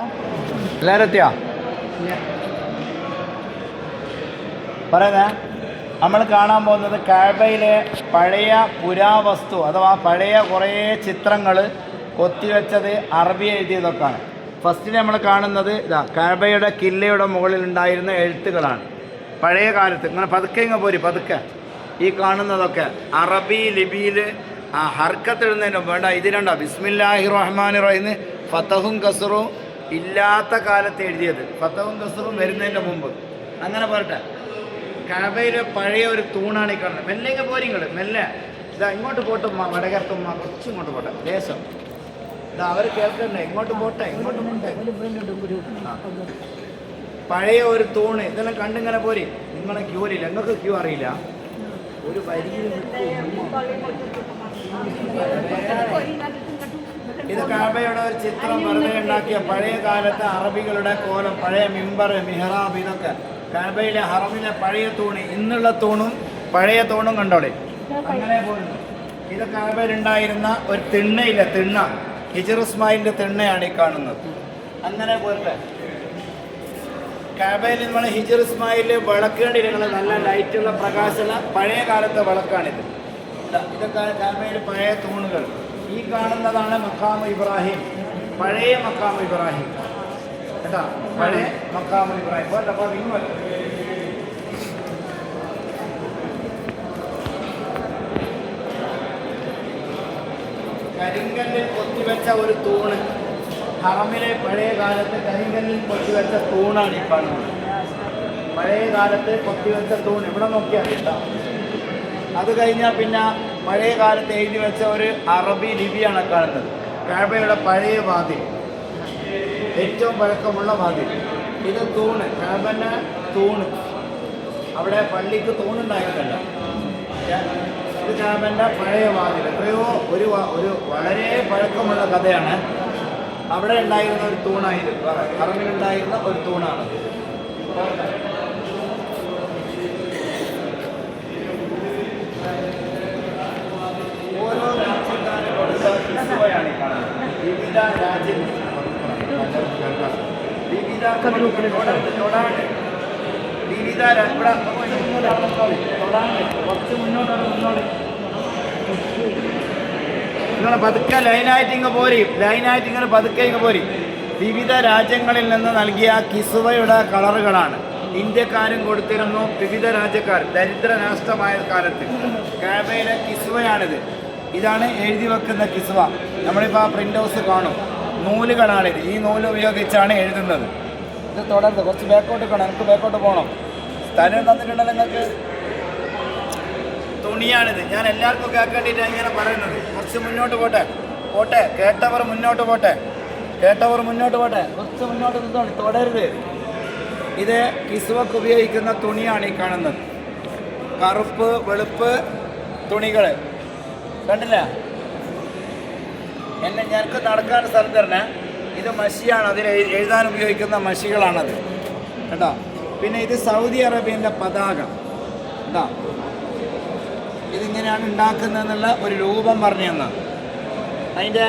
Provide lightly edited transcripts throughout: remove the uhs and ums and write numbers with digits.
എല്ലാവരും എത്തിയോ? പറയുന്നേ, നമ്മൾ കാണാൻ പോകുന്നത് കഅബയിലെ പഴയ പുരാവസ്തു അഥവാ പഴയ കുറേ ചിത്രങ്ങൾ കൊത്തിവെച്ചത് അറബി എഴുതിയതൊക്കെയാണ്. ഫസ്റ്റിൽ നമ്മൾ കാണുന്നത് ഇതാ കഅബയുടെ കില്ലയുടെ മുകളിലുണ്ടായിരുന്ന എഴുത്തുകളാണ്. പഴയ കാലത്ത് ഇങ്ങനെ പതുക്കെ ഇങ്ങ് പോരി പതുക്കെ ഈ കാണുന്നതൊക്കെ അറബി ലിപിയിൽ ഹർക്കത്തിടുന്നതിന് വേണ്ട ഇതിലുണ്ടോ ബിസ്മില്ലാഹി റഹ്മാൻ റഹീം ഫതഹും കസറും ഇല്ലാത്ത കാലത്ത് എഴുതിയത്, ഫതഹും കസറും വരുന്നതിൻ്റെ മുമ്പ്. അങ്ങനെ പറട്ടെ, കഅബയിലെ പഴയ ഒരു തൂണാണ് ഈ കാണുന്നത്. മെല്ലെ ഇങ്ങ് പോരിങ്ങൾ മെല്ലെ ഇതാ ഇങ്ങോട്ട് പോട്ട് വടകർത്തുമ്മ കുറച്ച് ഇങ്ങോട്ട് പോട്ടെ ദേശം ഇതാ അവർ കേൾക്കണ്ടേ, ഇങ്ങോട്ട് പോട്ടെ ഇങ്ങോട്ട് പോട്ടെ. പഴയ ഒരു തൂണ് ഇതെല്ലാം കണ്ടിങ്ങനെ പോരി. നിങ്ങളെ ക്യൂ ഇല്ല, നിങ്ങൾക്ക് ക്യൂ അറിയില്ല. ഒരു വരിയിൽ ഇത് കഅബയുടെ ഒരു ചിത്രം വെറുതെ ഉണ്ടാക്കിയ പഴയ കാലത്തെ അറബികളുടെ കോലം, പഴയ മിമ്പർ മിഹ്റാബ്, ഇതൊക്കെ കഅബയിലെ ഹറമിലെ പഴയ തൂണ്. ഇന്നുള്ള തൂണും പഴയ തൂണും കണ്ടോളെ അങ്ങനെ പോയിരുന്നു. ഇത് കഅബയിലുണ്ടായിരുന്ന ഒരു തിണ്ണയില്ല, തിണ്ണ ഹിജ്ർ ഇസ്മായിലിന്റെ തിണ്ണയാണ് ഈ കാണുന്നത്. അങ്ങനെ പോരട്ടെ, കഅബയിൽ നമ്മൾ ഹിജ്ർ ഇസ്മായിൽ വിളക്കേണ്ടിരിക്കുന്ന നല്ല ലൈറ്റുള്ള പ്രകാശമുള്ള പഴയ കാലത്തെ വിളക്കാണിത്. ഇതൊക്കെ കഅബയിൽ പഴയ തൂണുകൾ. ഈ കാണുന്നതാണ് മഖാം ഇബ്രാഹിം, പഴയ മഖാം ഇബ്രാഹിം കേട്ടാ, പഴയ മഖാം ഇബ്രാഹിം. കരിങ്കല്ലിൽ കൊത്തിവെച്ച ഒരു തൂണ്, ഹറമിലെ പഴയ കാലത്ത് കരിങ്കല്ലിൽ കൊത്തിവെച്ച തൂണാണ് ഈ കാണുന്നത്. പഴയ കാലത്ത് കൊത്തിവെച്ച തൂണ് ഇവിടെ നോക്കിയാൽ കിട്ടാം. അത് കഴിഞ്ഞാൽ പിന്നെ പഴയ കാലത്ത് എഴുതി വെച്ച ഒരു അറബി ലിപിയാണ് കാണുന്നത്. കഅബയുടെ പഴയ വാതിൽ, ഏറ്റവും പഴക്കമുള്ള വാതിൽ. ഇത് തൂണ്, കഅബന്റെ തൂണ്. അവിടെ പള്ളിക്ക് തൂണുണ്ടായിരുന്നല്ല. ഇത് കഅബന്റെ പഴയ വാതിൽ. എത്രയോ ഒരു വളരെ പഴക്കമുള്ള കഥയാണ്. അവിടെ ഉണ്ടായിരുന്ന ഒരു തൂണായിരുന്നു, ഹറമിലുണ്ടായിരുന്ന ഒരു തൂണാണ്. ഓരോ രാജ്യക്കാരും കൊടുത്ത കിസ്വയാണ് ഈ കാണുന്നത്. വിവിധ രാജ്യം വിവിധ കുറച്ച് മുന്നോട്ട് നിങ്ങൾ പതുക്കെ ലൈനായിട്ട് ഇങ്ങ് പോരി, ലൈനായിട്ട് ഇങ്ങനെ പതുക്കെ ഇങ്ങ് പോരി. വിവിധ രാജ്യങ്ങളിൽ നിന്ന് നൽകിയ കിസ്വയുടെ കളറുകളാണ് ഇന്ത്യക്കാരും കൊടുത്തിരുന്നു. വിവിധ രാജ്യക്കാർ ദരിദ്ര രാഷ്ട്രമായ കാലത്ത് കഅബയിലെ കിസ്വയാണിത്. ഇതാണ് എഴുതി വെക്കുന്ന കിസ്വ. നമ്മളിപ്പോൾ ആ പ്രിൻ്റ് ഹൗസ് കാണും, നൂലുകളാണിത്. ഈ നൂല് ഉപയോഗിച്ചാണ് എഴുതുന്നത്. ഇത് തുടർന്ന് കുറച്ച് ബാക്കോട്ട് കാണാം, എനിക്ക് ബാക്കോട്ട് പോകണം. സ്ഥലം തന്നിട്ടുണ്ടല്ലോ നിങ്ങൾക്ക്. തുണിയാണിത്. ഞാൻ എല്ലാവർക്കും കേൾക്കേണ്ടിയിട്ടാണ് ഇങ്ങനെ പറയുന്നത്. കുറച്ച് മുന്നോട്ട് പോട്ടെ പോട്ടെ, കേട്ടവർ മുന്നോട്ട് പോട്ടെ, കേട്ടവർ മുന്നോട്ട് പോട്ടെ. കുറച്ച് മുന്നോട്ട് നിന്നോളി, തുടരുത്. ഇത് കിസ്വക്ക് ഉപയോഗിക്കുന്ന തുണിയാണ് ഈ കാണുന്നത്. കറുപ്പ് വെളുപ്പ് തുണികൾ കണ്ടില്ല. ഞങ്ങൾക്ക് നടക്കാൻ സ്ഥലം തരണേ. ഇത് മഷിയാണ്, അതിൽ എഴുതാൻ ഉപയോഗിക്കുന്ന മഷികളാണത് കേട്ടോ. പിന്നെ ഇത് സൗദി അറേബ്യൻ്റെ പതാക കേട്ടോ. ഇതിങ്ങനെയാണ് ഉണ്ടാക്കുന്നതെന്നുള്ള ഒരു രൂപം പറഞ്ഞു തന്നാൽ അതിൻ്റെ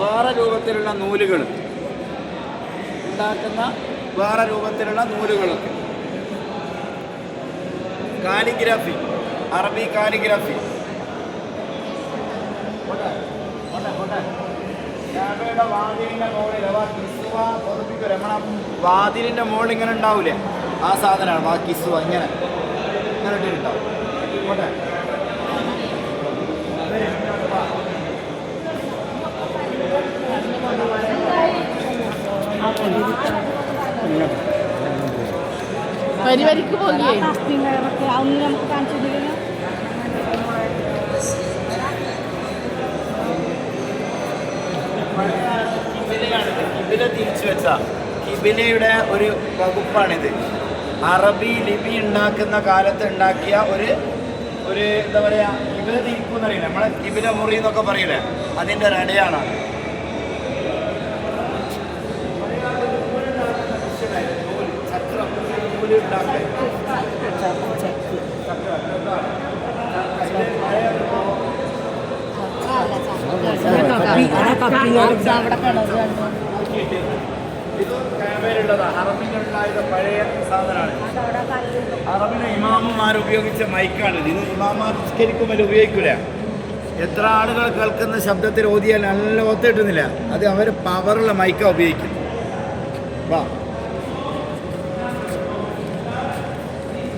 വേറെ രൂപത്തിലുള്ള നൂലുകൾ ഉണ്ടാക്കുന്ന വേറെ രൂപത്തിലുള്ള നൂലുകളൊക്കെ. കാലിഗ്രാഫി, അറബി കാലിഗ്രാഫി. കഅബയുടെ വാതിലിൻ്റെ മുകളിൽ വാതിലിൻ്റെ മുകളിൽ ഇങ്ങനെ ഉണ്ടാവില്ലേ, ആ സാധനമാണ് കിസ്വ. ഇങ്ങനെ ഇങ്ങനെ ഇട്ടിട്ടുണ്ടാവും. പോട്ടെ, പരിപാടിക്ക് പോകില്ലേ? കിബില തിരിച്ചു വെച്ച കിബിലയുടെ ഒരു വകുപ്പാണിത്. അറബി ലിപി ഉണ്ടാക്കുന്ന കാലത്ത് ഉണ്ടാക്കിയ ഒരു എന്താ പറയുക, കിബില തിരിക്കുന്നറിയില്ല, നമ്മളെ കിബില മുറി എന്നൊക്കെ പറയില്ലേ, അതിൻ്റെ ഒരു അടയാളാണ്. ചക്രം നൂല് ഉണ്ടാക്കുക. ഇത് ക്യാമറയിലുള്ളതാണ്. ഹറമിലുണ്ടായത് പഴയ സാധനമാണ്. ഹറമിലെ ഇമാമുമാർ ഉപയോഗിച്ച മൈക്കാണിത്. ഇത് ഇമാമാർ നിസ്കരിക്കുമ്പോൾ ഉപയോഗിക്കില്ല. എത്ര ആളുകൾ കേൾക്കുന്ന ശബ്ദത്തിൽ ഓതിയാൽ നല്ല ഒത്ത കിട്ടുന്നില്ല. അത് അവർ പവറുള്ള മൈക്കാണ് ഉപയോഗിക്കുന്നത്. വാ,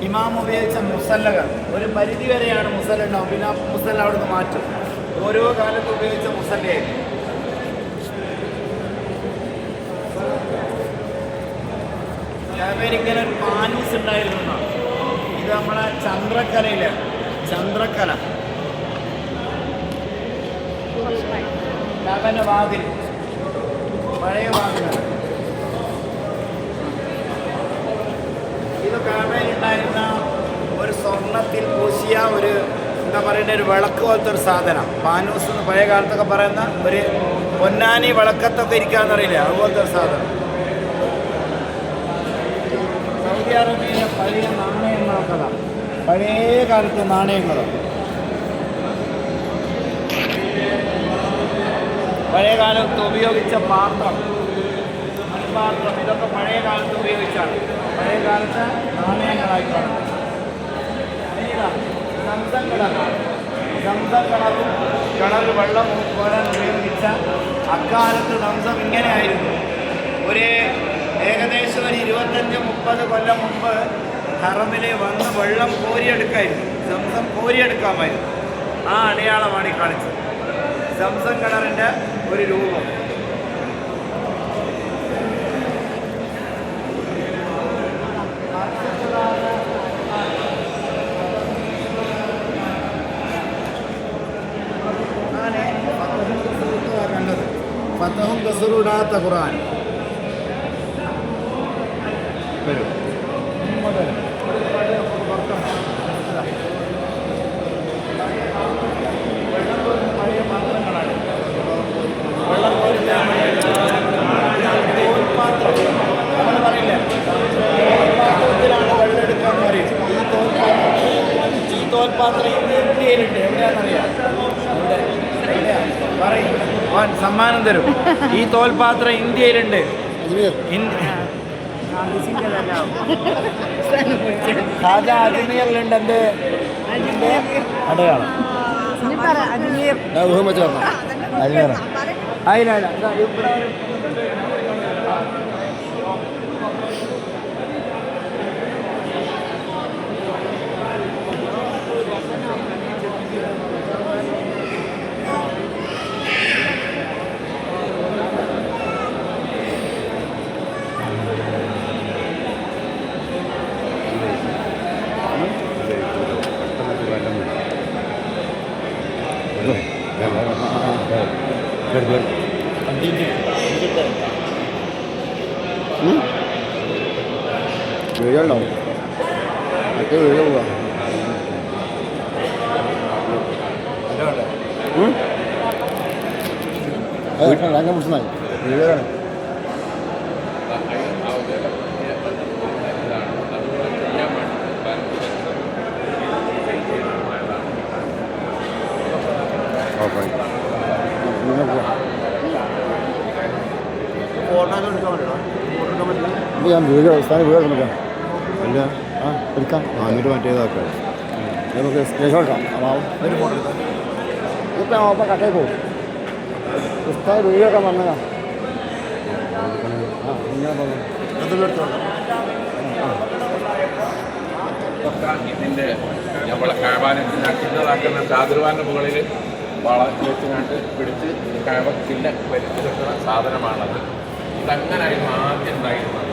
ഇമാം ഉപയോഗിച്ച മുസല്ലകൾ ഒരു പരിധി വരെയാണ് മുസല്ല ഉണ്ടാവും. പിന്നെ ആ മുസല്ല അവിടെ നിന്ന് മാറ്റും. ഓരോ കാലത്ത് ഉപയോഗിച്ച മുസല്ലയായിരുന്നു. ഇങ്ങനെ ഒരു പാനൂസ് ഉണ്ടായിരുന്നു. ഇത് നമ്മളെ ചന്ദ്രക്കലയിലെ ചന്ദ്രക്കല കാബന്റെ വാതിൽ, പഴയ വാതിലാണ്. ഇത് കാബയിലുണ്ടായിരുന്ന ഒരു സ്വർണത്തിൽ പൂശിയ ഒരു എന്താ പറയുന്ന ഒരു വിളക്ക് പോലത്തെ ഒരു സാധനം. പാനൂസ് എന്ന് പഴയ കാലത്തൊക്കെ പറയുന്ന ഒരു പൊന്നാനി വിളക്കത്തൊക്കെ ഇരിക്കാന്നറിയില്ല, അതുപോലത്തെ ഒരു സാധനം. സൗദി അറേബ്യയിലെ പഴയ നാണയങ്ങളൊക്കെ, പഴയ കാലത്തെ നാണയങ്ങൾ, പഴയ കാലത്ത് ഉപയോഗിച്ച പാത്രം, മൺപാത്രം, ഇതൊക്കെ പഴയ കാലത്ത് ഉപയോഗിച്ചാണ്. പഴയ കാലത്ത് നാണയങ്ങളായിട്ടാണ്. സംസം കിണറും കിണറ് വെള്ളം കോരാൻ ഉപയോഗിച്ച അക്കാലത്ത് സംസം ഇങ്ങനെയായിരുന്നു. ഏകദേശം ഒരു 25-30 കൊല്ലം മുമ്പ് ഹറമിലെ വന്ന് വെള്ളം കോരിയെടുക്കായിരുന്നു. സംസം കോരിയെടുക്കാമായിരുന്നു. ആ അടയാളമാണ് ഈ കാണിച്ചത്. സംസം കിണറിൻ്റെ ഒരു രൂപം. കണ്ടത് ഫതഹും കസറുടാത്ത ഖുർആൻ വരും. പഴയ പാത്രങ്ങളാണ്. വെള്ളം തോൽപാത്രം നമ്മൾ പറയില്ല, തോൽപാത്രത്തിലാണ് വെള്ളം എടുക്കാമെന്ന് പറയും. ഈ തോൽപാത്രം ഇന്ത്യയിലുണ്ട്. എവിടെയാണെന്നറിയാം? പറയും, സമ്മാനം തരും. ഈ തോൽപാത്രം ഇന്ത്യയിലുണ്ട്. ഖാജ അജ്മീറിലുണ്ട്. എന്ത് അടയാളം? അജ്മീർ. അതിലല്ല വീഴുണ്ടാവും. മറ്റേ വീഴ പോവാ. അങ്ങനെ പ്രശ്നമായി വീഴാണ്. ഞാൻ വീട് സ്ഥാനം വീട് നോക്കാം. അല്ല എടുക്കാം. എന്നിട്ട് മറ്റേതാക്കാം. നമുക്ക് സ്ക്രീൻഷോട്ട് ഇപ്പം അപ്പം കട്ടയിൽ പോകും. ഉസ്താദ് വീടൊക്കെ വന്നതാ. ഇതിൻ്റെ നമ്മളെ കാബാനത്തിനാക്കുന്നതാക്കുന്ന ഷാദുർവാൻ്റെ മുകളിൽ വളം വെച്ചുകൊണ്ട് പിടിച്ച് കാബത്തിൻ്റെ വലിച്ചു കെട്ടുന്ന സാധനമാണത്. ഇതങ്ങനായിരുന്നു ആദ്യം ഉണ്ടായിരുന്നത്.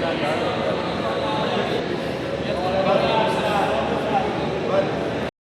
Gracias.